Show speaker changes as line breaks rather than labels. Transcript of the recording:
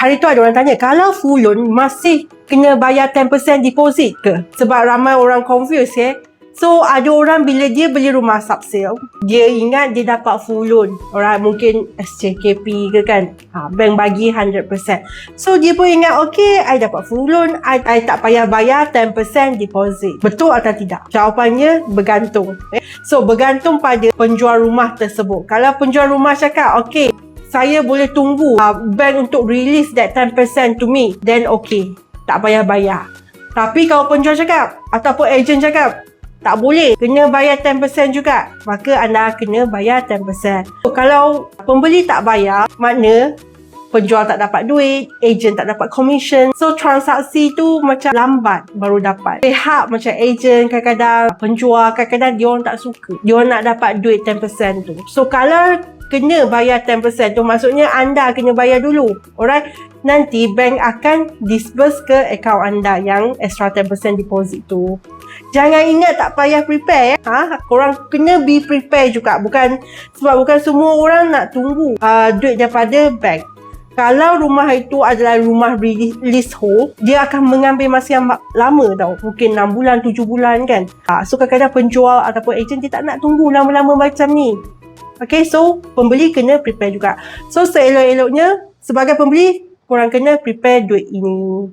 hari tu ada orang tanya, kalau full loan masih kena bayar 10% deposit ke? Sebab ramai orang confused So ada orang bila dia beli rumah subsale, dia ingat dia dapat full loan. Orang mungkin SCKP ke kan, bank bagi 100%. So dia pun ingat, okay, I dapat full loan, I tak payah bayar 10% deposit. Betul atau tidak? Jawapannya bergantung. So bergantung pada penjual rumah tersebut. Kalau penjual rumah cakap, okay, saya boleh tunggu bank untuk release that 10% to me, then okay, tak payah bayar. Tapi kalau penjual cakap ataupun ejen cakap tak boleh, kena bayar 10% juga, maka anda kena bayar 10%. So, kalau pembeli tak bayar, makna penjual tak dapat duit, ejen tak dapat commission. So transaksi tu macam lambat baru dapat. Pihak macam ejen kadang-kadang, penjual kadang-kadang dia orang tak suka. Dia orang nak dapat duit 10% tu. So kalau kena bayar 10% tu, maksudnya anda kena bayar dulu. Alright? Nanti bank akan disburse ke akaun anda yang extra 10% deposit tu. Jangan ingat tak payah prepare. Korang kena be prepare juga. Sebab bukan semua orang nak tunggu duit daripada bank. Kalau rumah itu adalah rumah leasehold, dia akan mengambil masa yang lama tau. Mungkin 6 bulan, 7 bulan kan. So kadang-kadang penjual ataupun ejen dia tak nak tunggu lama-lama macam ni. Okay, so pembeli kena prepare juga. So seelok-eloknya sebagai pembeli, korang kena prepare duit ini.